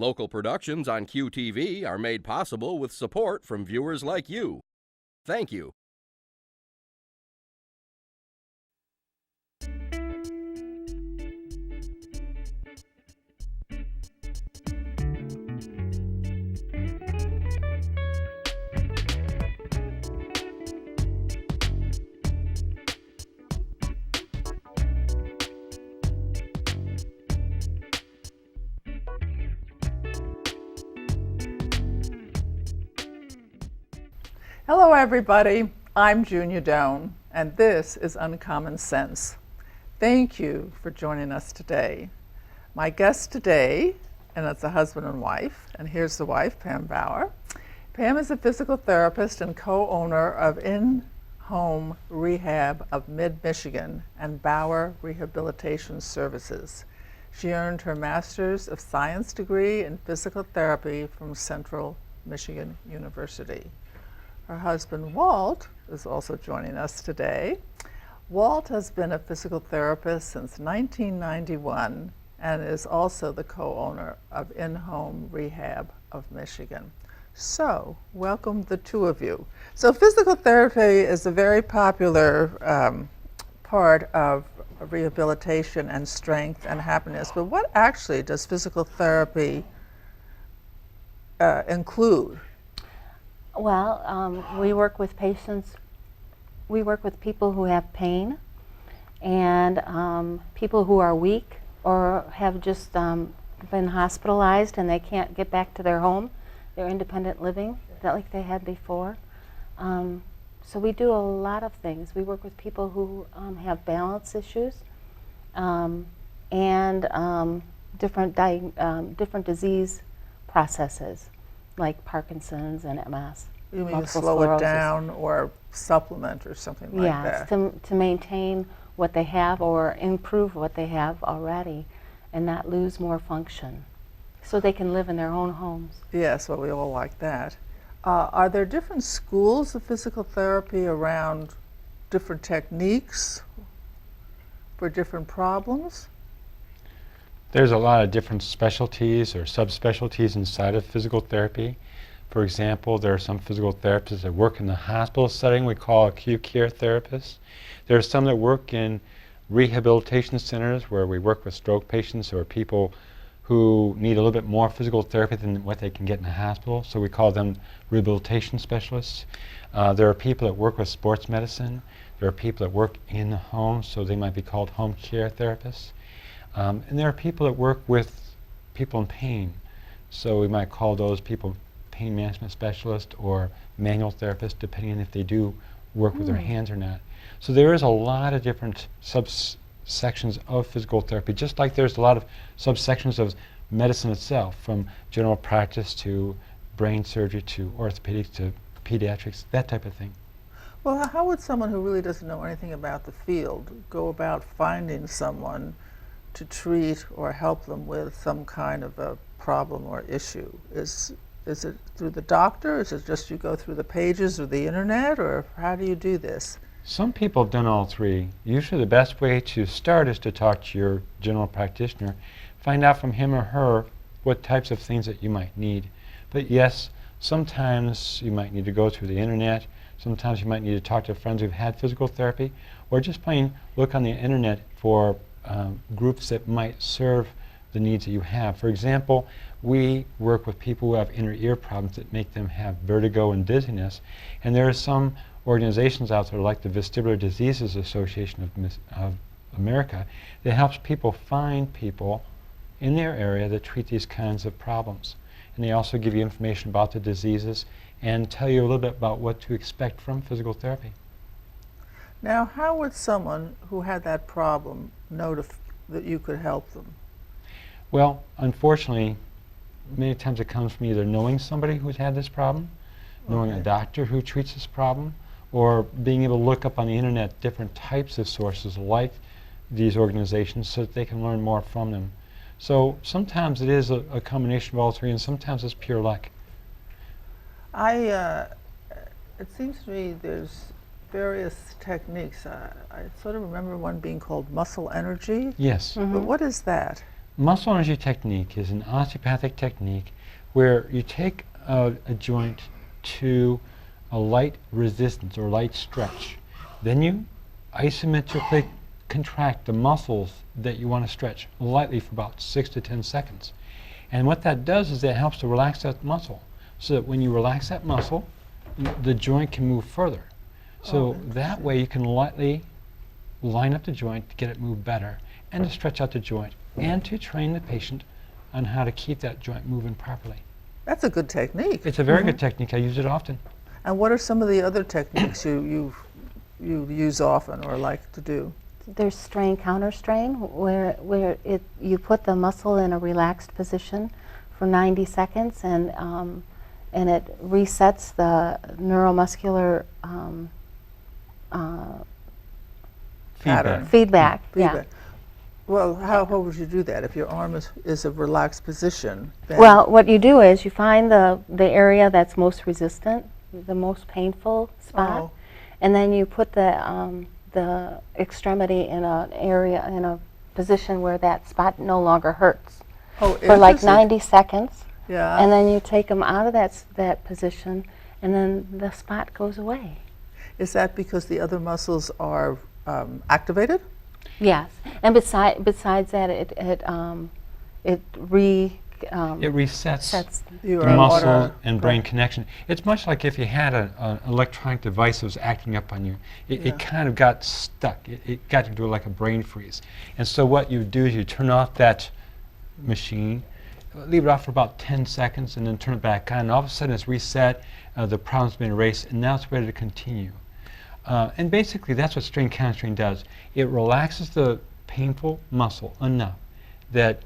Local productions on QTV are made possible with support from viewers like you. Thank you. Hello everybody, I'm Junia, and this is Uncommon Sense. Thank you for joining us today. My guests today, and it's a husband and wife, and here's the wife, Pam Bauer. Pam is a physical therapist and co-owner of In-Home Rehab of Mid-Michigan and Bauer Rehabilitation Services. She earned her Master's of Science degree in physical therapy from Central Michigan University. Her husband, Walt, is also joining us today. Walt has been a physical therapist since 1991 and is also the co-owner of In-Home Rehab of Michigan. So, welcome the two of you. So, physical therapy is a very popular part of rehabilitation and strength and happiness. But what actually does physical therapy include? Well, we work with patients, we work with people who have pain and people who are weak or have just been hospitalized and they can't get back to their home, their independent living, that like they had before. So we do a lot of things. We work with people who have balance issues and different disease processes, like Parkinson's and MS. You mean slow it down or supplement or something like that? Yes, to maintain what they have or improve what they have already and not lose more function so they can live in their own homes. Yes, well, we all like that. Are there different schools of physical therapy around different techniques for different problems? There's a lot of different specialties or subspecialties inside of physical therapy. For example, there are some physical therapists that work in the hospital setting we call acute care therapists. There are some that work in rehabilitation centers where we work with stroke patients or people who need a little bit more physical therapy than what they can get in the hospital, so we call them rehabilitation specialists. There are people that work with sports medicine. There are people that work in the home, so they might be called home care therapists. And there are people that work with people in pain, so we might call those people pain management specialists or manual therapists, depending on if they do work with their hands or not. So there is a lot of different subsections of physical therapy, just like there's a lot of subsections of medicine itself, from general practice to brain surgery to orthopedics to pediatrics, that type of thing. Well, how would someone who really doesn't know anything about the field go about finding someone to treat or help them with some kind of a problem or issue? Is it through the doctor? Is it just you go through the pages or the internet, or how do you do this? Some people have done all three. Usually the best way to start is to talk to your general practitioner, find out from him or her what types of things that you might need. But yes, sometimes you might need to go through the internet, sometimes you might need to talk to friends who've had physical therapy, or just plain look on the internet for groups that might serve the needs that you have. For example, we work with people who have inner ear problems that make them have vertigo and dizziness, and there are some organizations out there like the Vestibular Diseases Association of America that helps people find people in their area that treat these kinds of problems. And they also give you information about the diseases and tell you a little bit about what to expect from physical therapy. Now, how would someone who had that problem know that you could help them? Well, unfortunately, many times it comes from either knowing somebody who's had this problem, knowing a doctor who treats this problem, or being able to look up on the internet different types of sources like these organizations so that they can learn more from them. So sometimes it is a combination of all three, and sometimes it's pure luck. It seems to me there's various techniques. I sort of remember one being called muscle energy. Yes. But what is that? muscle energy technique is an osteopathic technique where you take a joint to a light resistance or light stretch. Then you isometrically contract the muscles that you want to stretch lightly for about 6 to 10 seconds. And what that does is that helps to relax that muscle, so that when you relax that muscle, the joint can move further. So that way you can lightly line up the joint to get it move better, and to stretch out the joint, and to train the patient on how to keep that joint moving properly. That's a good technique. It's a very good technique. I use it often. And what are some of the other techniques you use often or like to do? There's strain counter strain, where you put the muscle in a relaxed position for 90 seconds, and it resets the neuromuscular Pattern. feedback. Feedback. Well, how would you do that if your arm is a relaxed position? Then Well, what you do is you find the area that's most resistant, the most painful spot, Oh. and then you put the extremity in an area, in a position where that spot no longer hurts Oh, for like interesting. 90 seconds, Yeah. and then you take them out of that position, and then the spot goes away. Is that because the other muscles are activated? Yes, and besides that, it It resets sets Your the muscle water- and brain connection. It's much like if you had an electronic device that was acting up on you. It kind of got stuck. It got to do like a brain freeze. And so what you do is you turn off that machine, leave it off for about 10 seconds, and then turn it back on. And all of a sudden it's reset, the problem's been erased, and now it's ready to continue. And basically that's what strain counter strain does. It relaxes the painful muscle enough that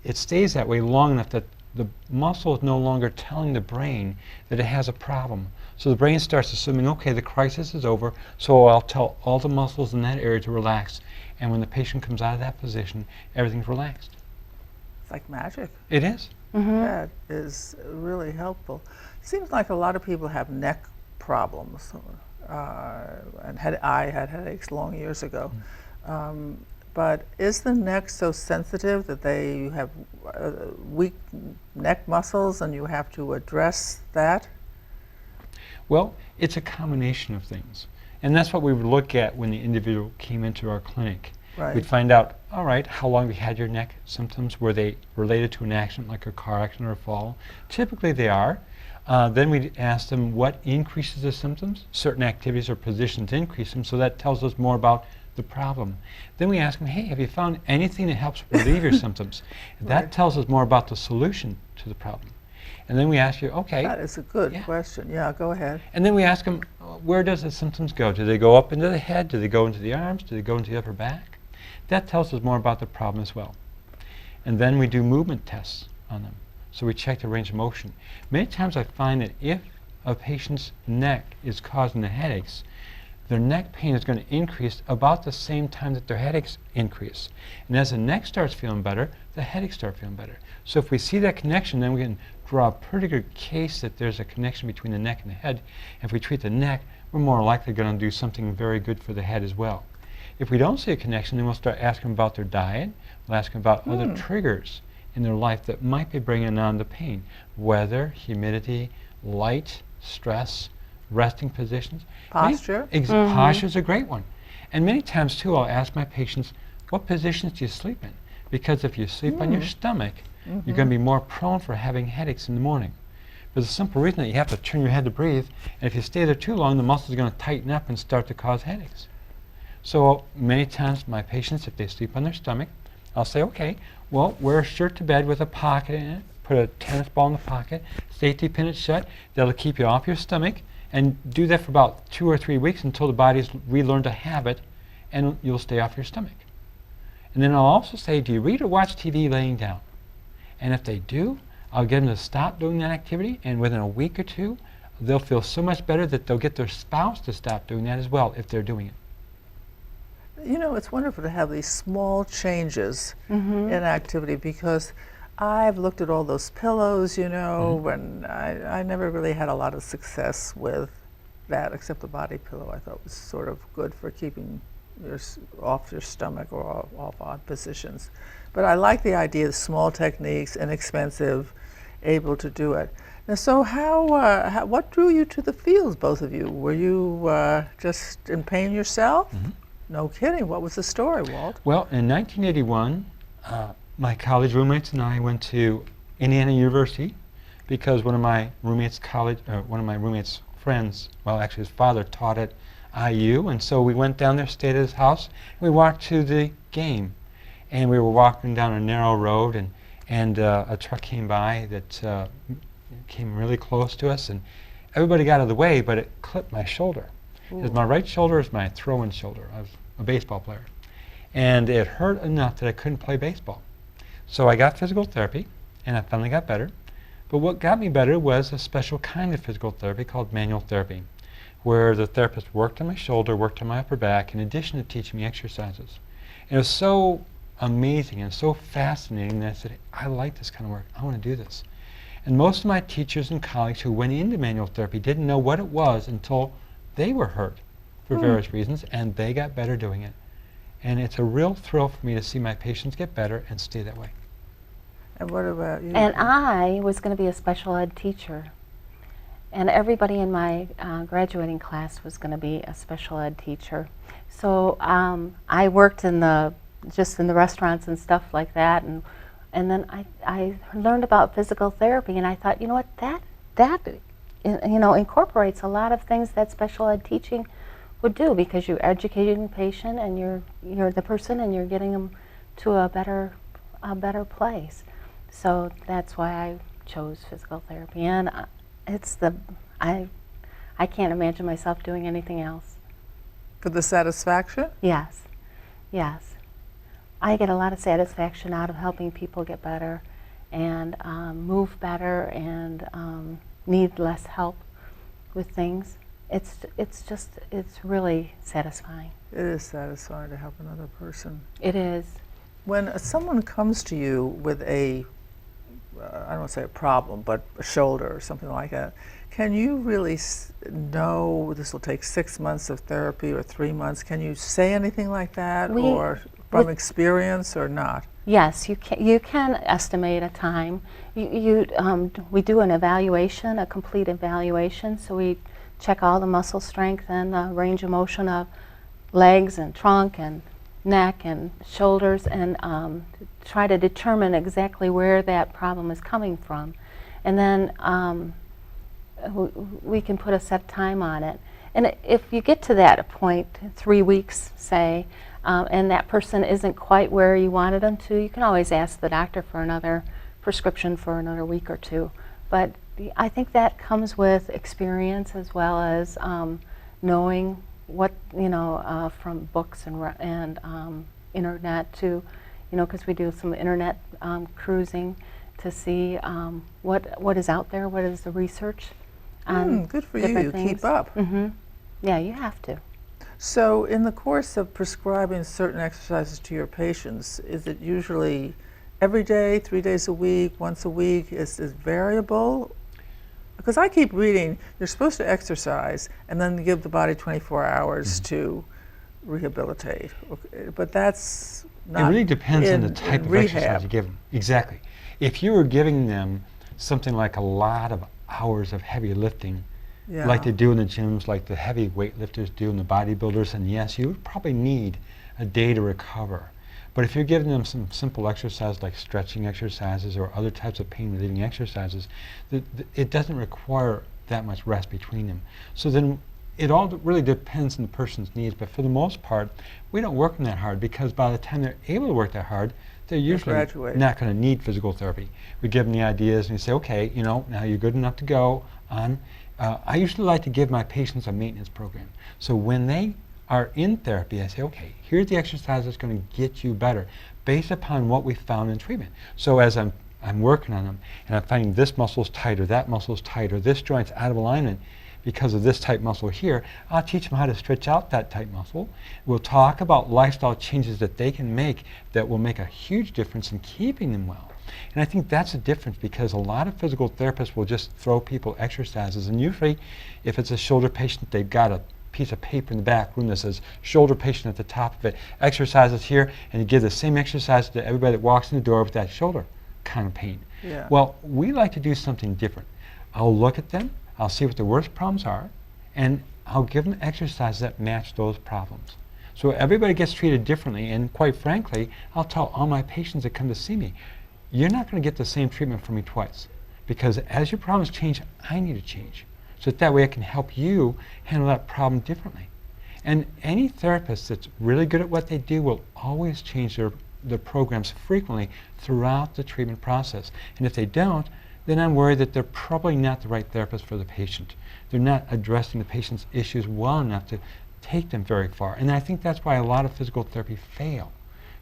it stays that way long enough that the muscle is no longer telling the brain that it has a problem. So the brain starts assuming, okay, the crisis is over, so I'll tell all the muscles in that area to relax. And when the patient comes out of that position, everything's relaxed. It's like magic. It is. That is really helpful. Seems like a lot of people have neck problems. And I had headaches long years ago. But is the neck so sensitive that they have weak neck muscles and you have to address that? Well, it's a combination of things. And that's what we would look at when the individual came into our clinic. Right. We'd find out, all right, how long have you had your neck symptoms? Were they related to an accident like a car accident or a fall? Typically they are. Then we'd ask them what increases the symptoms. Certain activities or positions increase them, so that tells us more about the problem. Then we ask them, hey, have you found anything that helps relieve your symptoms? That tells us more about the solution to the problem. And then we ask you, okay. That is a good question. Yeah, go ahead. And then we ask them, where does the symptoms go? Do they go up into the head? Do they go into the arms? Do they go into the upper back? That tells us more about the problem as well. And then we do movement tests on them. So we check the range of motion. Many times I find that if a patient's neck is causing the headaches, their neck pain is going to increase about the same time that their headaches increase. And as the neck starts feeling better, the headaches start feeling better. So if we see that connection, then we can draw a pretty good case that there's a connection between the neck and the head. If we treat the neck, we're more likely going to do something very good for the head as well. If we don't see a connection, then we'll start asking about their diet. We'll ask them about other triggers in their life that might be bringing on the pain. Weather, humidity, light, stress, resting positions. Posture. Posture is a great one. And many times, too, I'll ask my patients, what positions do you sleep in? Because if you sleep on your stomach, you're going to be more prone for having headaches in the morning. For the simple reason that you have to turn your head to breathe, and if you stay there too long, the muscles are going to tighten up and start to cause headaches. So many times my patients, if they sleep on their stomach, I'll say, okay, well, wear a shirt to bed with a pocket in it, put a tennis ball in the pocket, safety pin it shut. That'll keep you off your stomach, and do that for about 2 or 3 weeks until the body's relearned a habit, and you'll stay off your stomach. And then I'll also say, do you read or watch TV laying down? And if they do, I'll get them to stop doing that activity, and within a week or two, they'll feel so much better that they'll get their spouse to stop doing that as well if they're doing it. You know, it's wonderful to have these small changes in activity, because I've looked at all those pillows, you know, and I never really had a lot of success with that, except the body pillow I thought was sort of good for keeping off your stomach or off odd positions. But I like the idea of small techniques, inexpensive, able to do it. Now, so what drew you to the field, both of you? Were you just in pain yourself? Mm-hmm. No kidding. What was the story, Walt? Well, in 1981, my college roommates and I went to Indiana University because one of my roommates' friends, well, actually his father taught at IU, and so we went down there, stayed at his house, and we walked to the game. And we were walking down a narrow road, and a truck came by that came really close to us, and everybody got out of the way, but it clipped my shoulder. Because my right shoulder is my throw-in shoulder. I was a baseball player. And it hurt enough that I couldn't play baseball. So I got physical therapy, and I finally got better. But what got me better was a special kind of physical therapy called manual therapy, where the therapist worked on my shoulder, worked on my upper back, in addition to teaching me exercises. And it was so amazing and so fascinating that I said, I like this kind of work. I want to do this. And most of my teachers and colleagues who went into manual therapy didn't know what it was until they were hurt for various reasons, and they got better doing it. And it's a real thrill for me to see my patients get better and stay that way. And what about you? And I was going to be a special ed teacher. And everybody in my graduating class was going to be a special ed teacher. So I worked just in the restaurants and stuff like that, and then I learned about physical therapy, and I thought, you know what, that incorporates a lot of things that special ed teaching would do, because you're educating the patient and you're the person, and you're getting them to a better place. So that's why I chose physical therapy, and I can't imagine myself doing anything else. For the satisfaction? Yes. I get a lot of satisfaction out of helping people get better and move better and need less help with things. It's really satisfying. It is satisfying to help another person. It is. When someone comes to you with I don't want to say a problem, but a shoulder or something like that, can you really know this will take 6 months of therapy or 3 months? Can you say anything like that, or from experience, or not? Yes, you can estimate a time. We do an evaluation, a complete evaluation, so we check all the muscle strength and the range of motion of legs and trunk and neck and shoulders, and try to determine exactly where that problem is coming from. And then we can put a set time on it. And if you get to that point, 3 weeks, say, and that person isn't quite where you wanted them to, you can always ask the doctor for another prescription for another week or two. But I think that comes with experience, as well as knowing what, from books and internet to, because we do some internet cruising to see what is out there, what is the research on good for different you. things. Keep up. Yeah, you have to. So in the course of prescribing certain exercises to your patients, is it usually every day, 3 days a week, once a week? Is it variable? Because I keep reading, you're supposed to exercise and then give the body 24 hours to rehabilitate. But that's not. It really depends on the type of exercise you give them. Exactly. If you were giving them something like a lot of hours of heavy lifting, like they do in the gyms, like the heavy weightlifters do, and the bodybuilders, and yes, you would probably need a day to recover. But if you're giving them some simple exercise like stretching exercises or other types of pain relieving exercises, it doesn't require that much rest between them. So then it all really depends on the person's needs, but for the most part, we don't work them that hard, because by the time they're able to work that hard, they're usually not going to need physical therapy. We give them the ideas and we say, okay, now you're good enough to go on. I usually like to give my patients a maintenance program. So when they are in therapy, I say, okay, here's the exercise that's going to get you better based upon what we found in treatment. So as I'm working on them and I'm finding this muscle's tight or that muscle's tight or this joint's out of alignment because of this tight muscle here, I'll teach them how to stretch out that tight muscle. We'll talk about lifestyle changes that they can make that will make a huge difference in keeping them well. And I think that's the difference, because a lot of physical therapists will just throw people exercises, and usually if it's a shoulder patient, they've got a piece of paper in the back room that says shoulder patient at the top of it, exercises here, and you give the same exercise to everybody that walks in the door with that shoulder kind of pain. Yeah. Well, we like to do something different. I'll look at them, I'll see what the worst problems are, and I'll give them exercises that match those problems. So everybody gets treated differently, and quite frankly, I'll tell all my patients that come to see me, you're not going to get the same treatment from me twice, because as your problems change, I need to change. So that way I can help you handle that problem differently. And any therapist that's really good at what they do will always change their programs frequently throughout the treatment process. And if they don't, then I'm worried that they're probably not the right therapist for the patient. They're not addressing the patient's issues well enough to take them very far. And I think that's why a lot of physical therapy fail,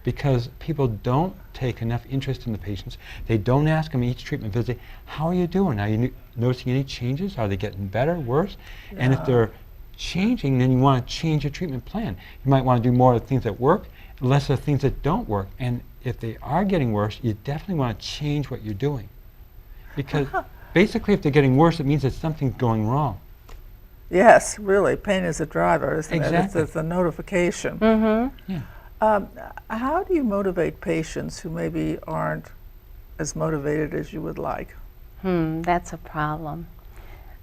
because people don't take enough interest in the patients. They don't ask them each treatment visit, how are you doing? Are you noticing any changes? Are they getting better, worse? Yeah. And if they're changing, then you want to change your treatment plan. You might want to do more of the things that work, less of the things that don't work. And if they are getting worse, you definitely want to change what you're doing. Because basically if they're getting worse, it means that something's going wrong. Yes, really. Pain is a driver, isn't Exactly. it? It's a notification. Mm-hmm. Yeah. How do you motivate patients who maybe aren't as motivated as you would like? That's a problem.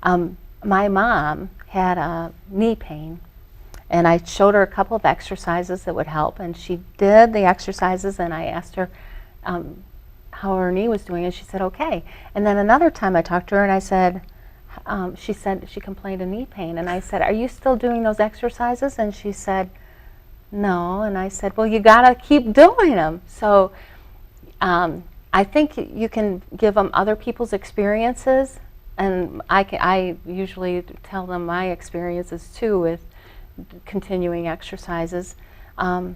My mom had a knee pain, and I showed her a couple of exercises that would help, and she did the exercises, and I asked her how her knee was doing, and she said okay. And then another time I talked to her and I said, she said she complained of knee pain, and I said, are you still doing those exercises? And she said, no. And I said, well, you gotta keep doing them. So I think you can give them other people's experiences, and I usually tell them my experiences too with continuing exercises. But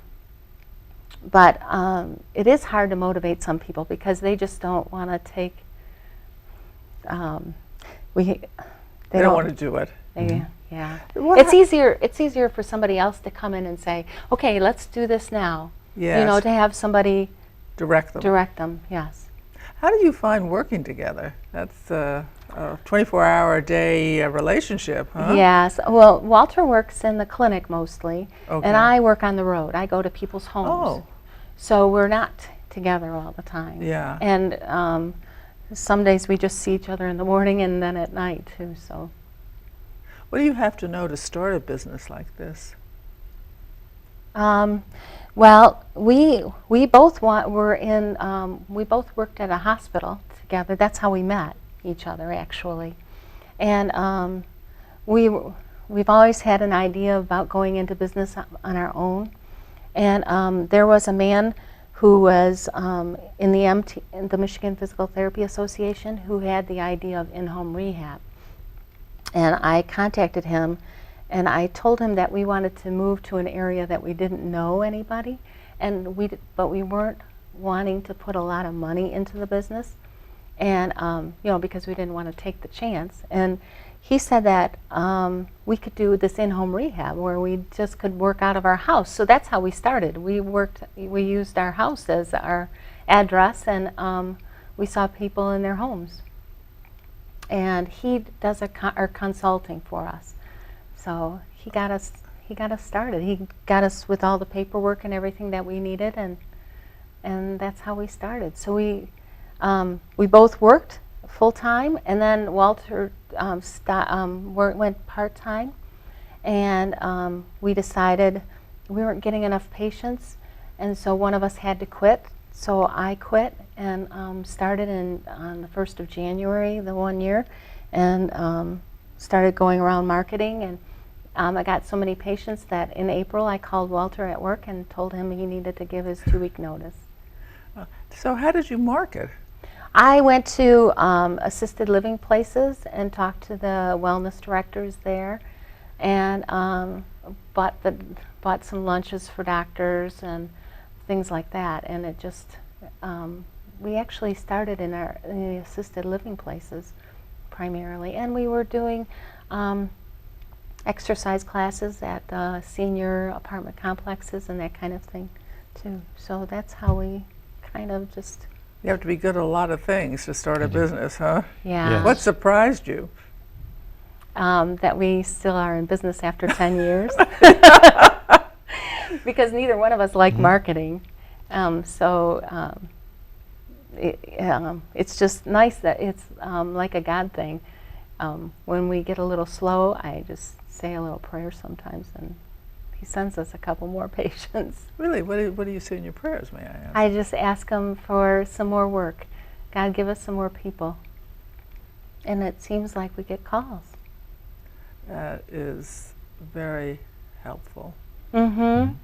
it is hard to motivate some people because they just don't want to take. They don't want to do it. Yeah. It's easier for somebody else to come in and say, okay, let's do this now. Yes. You know, to have somebody direct them. Yes. How do you find working together? That's a 24-hour-a-day relationship, huh? Yes. Well, Walter works in the clinic mostly, Okay. and I work on the road. I go to people's homes. Oh. So we're not together all the time. Yeah. And some days we just see each other in the morning and then at night too. So. What do you have to know to start a business like this? Well, we both we both worked at a hospital together. That's how we met each other, actually. And we've always had an idea about going into business on our own. And there was a man who was in the Michigan Physical Therapy Association who had the idea of in-home rehab. And I contacted him, and I told him that we wanted to move to an area that we didn't know anybody, but we weren't wanting to put a lot of money into the business, and because we didn't want to take the chance. And he said that we could do this in-home rehab where we just could work out of our house. So that's how we started. We used our house as our address, and we saw people in their homes. And he does our consulting for us. So he got us started. He got us with all the paperwork and everything that we needed, and that's how we started. So we both worked full time, and then Walter went part time, and we decided we weren't getting enough patients, and so one of us had to quit. So I quit and started on the 1st of January the one year, and started going around marketing. And I got so many patients that in April I called Walter at work and told him he needed to give his 2-week notice. So how did you market? I went to assisted living places and talked to the wellness directors there, and bought some lunches for doctors and things like that. And it just we actually started in the assisted living places primarily, and we were doing exercise classes at senior apartment complexes and that kind of thing too. So that's how we kind of just. You have to be good at a lot of things to start a business, huh? Yeah. Yes. What surprised you? that we still are in business after 10 years. Because neither one of us like marketing. It's just nice that it's like a God thing. When we get a little slow, I just say a little prayer sometimes, and He sends us a couple more patients. Really? What do you say in your prayers, may I ask? I just ask Him for some more work. God, give us some more people. And it seems like we get calls. That is very helpful. Mm-hmm.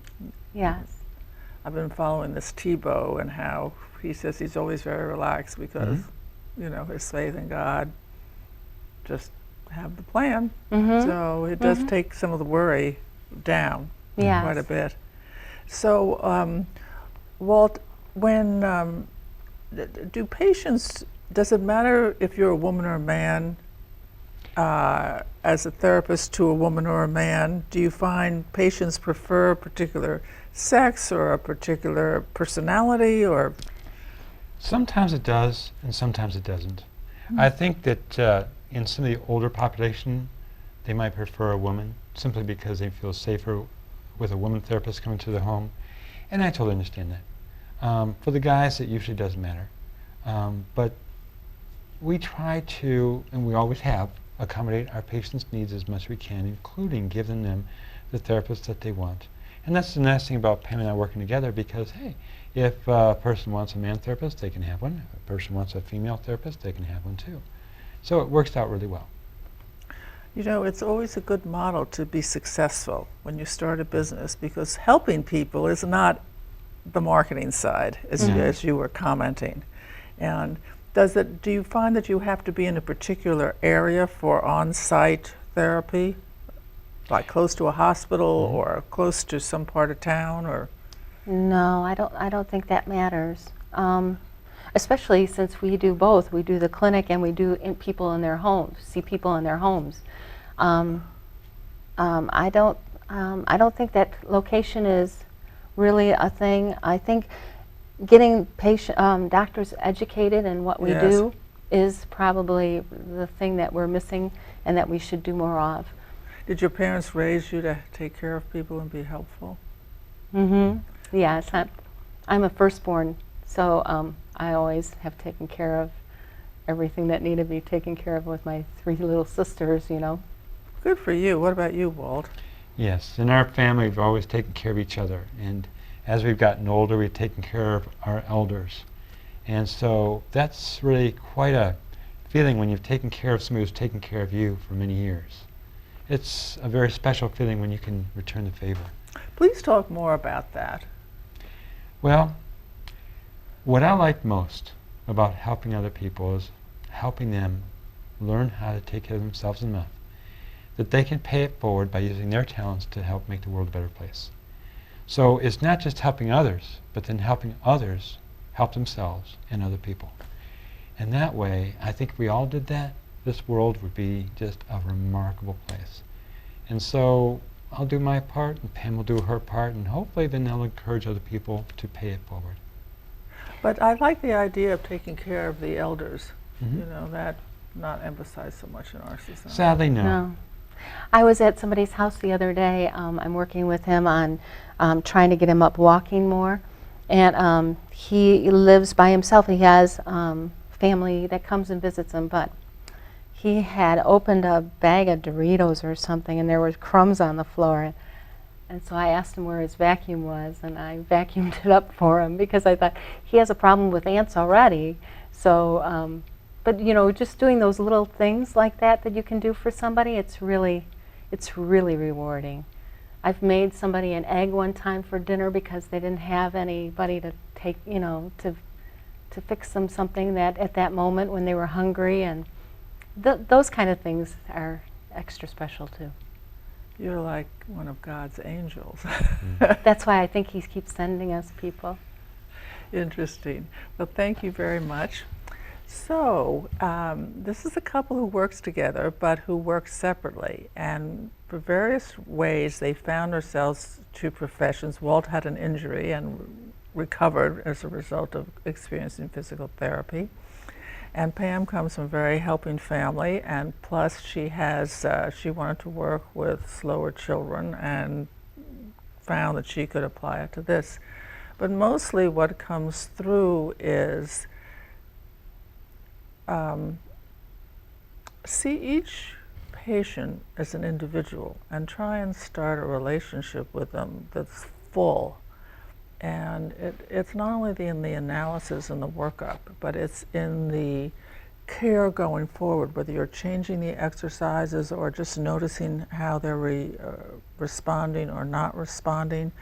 Yes. I've been following this Tebow and how he says he's always very relaxed because, you know, his faith in God, just have the plan. So it does take some of the worry down quite a bit. So, Walt, when do patients, does it matter if you're a woman or a man as a therapist to a woman or a man? Do you find patients prefer a particular sex or a particular personality, or? Sometimes it does, and sometimes it doesn't. I think that in some of the older population, they might prefer a woman simply because they feel safer with a woman therapist coming to their home, and I totally understand that. For the guys, it usually doesn't matter. But we try to, and we always have, accommodate our patients' needs as much as we can, including giving them the therapist that they want. And that's the nice thing about Pam and I working together, because, hey, if a person wants a man therapist, they can have one. If a person wants a female therapist, they can have one too. So it works out really well. You know, it's always a good model to be successful when you start a business, because helping people is not the marketing side, as you were commenting. And do you find that you have to be in a particular area for on-site therapy, like close to a hospital or close to some part of town, or? No, I don't think that matters. Especially since we do both. We do the clinic and we do people in their homes, see people in their homes. I don't think that location is really a thing. I think getting doctors educated in what we do is probably the thing that we're missing and that we should do more of. Did your parents raise you to take care of people and be helpful? Yes, I'm a firstborn, so I always have taken care of everything that needed to be taken care of with my 3 little sisters, you know. Good for you. What about you, Walt? Yes, in our family we've always taken care of each other, and as we've gotten older we've taken care of our elders. And so that's really quite a feeling when you've taken care of somebody who's taken care of you for many years. It's a very special feeling when you can return the favor. Please talk more about that. Well, what I like most about helping other people is helping them learn how to take care of themselves enough that they can pay it forward by using their talents to help make the world a better place. So it's not just helping others, but then helping others help themselves and other people. And that way, I think if we all did that, this world would be just a remarkable place. And so I'll do my part, and Pam will do her part, and hopefully then they'll encourage other people to pay it forward. But I like the idea of taking care of the elders. You know, that not emphasized so much in our society. Sadly, no. I was at somebody's house the other day. I'm working with him on trying to get him up walking more. And he lives by himself. He has family that comes and visits him, but he had opened a bag of Doritos or something, and there were crumbs on the floor. And so I asked him where his vacuum was, and I vacuumed it up for him because I thought he has a problem with ants already. So, but you know, just doing those little things like that you can do for somebody, it's really rewarding. I've made somebody an egg one time for dinner because they didn't have anybody to take, you know, to fix them something that at that moment when they were hungry, and those kind of things are extra special too. You're like one of God's angels. That's why I think He keeps sending us people. Interesting. Well, thank you very much. So, this is a couple who works together, but who works separately. And for various ways, they found themselves to professions. Walt had an injury and recovered as a result of experiencing physical therapy. And Pam comes from a very helping family, and plus she wanted to work with slower children and found that she could apply it to this. But mostly what comes through is see each patient as an individual and try and start a relationship with them that's full. And it's not only in the analysis and the workup, but it's in the care going forward, whether you're changing the exercises or just noticing how they're responding or not responding.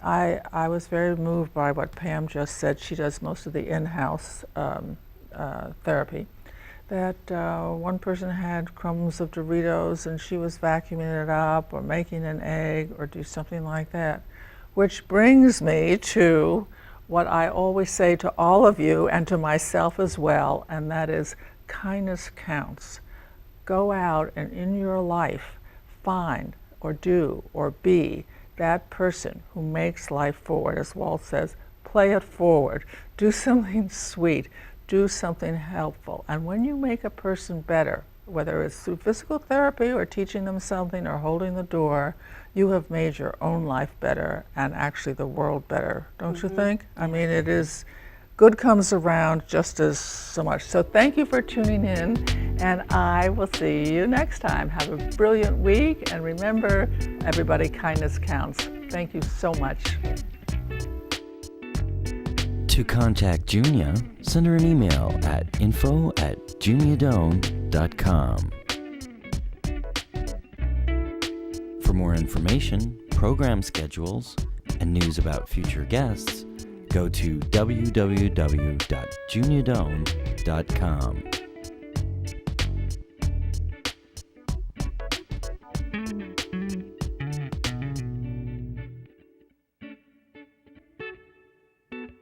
I was very moved by what Pam just said. She does most of the in-house therapy. That one person had crumbs of Doritos and she was vacuuming it up or making an egg or do something like that. Which brings me to what I always say to all of you and to myself as well, and that is kindness counts. Go out and in your life find or do or be that person who makes life forward. As Walt says, play it forward. Do something sweet. Do something helpful. And when you make a person better, whether it's through physical therapy or teaching them something or holding the door, you have made your own life better and actually the world better, don't you think? I mean, it is, good comes around just as so much. So thank you for tuning in, and I will see you next time. Have a brilliant week, and remember, everybody, kindness counts. Thank you so much. To contact Junia, send her an email at info@juniadone.com. For more information, program schedules, and news about future guests, go to www.juniadone.com.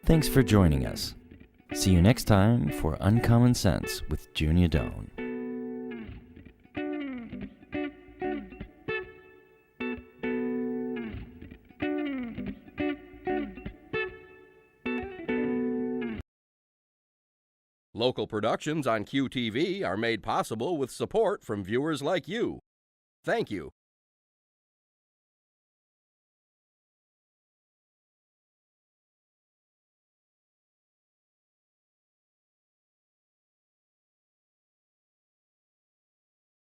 Thanks for joining us. See you next time for Uncommon Sense with Junia Doan. Local productions on QTV are made possible with support from viewers like you. Thank you.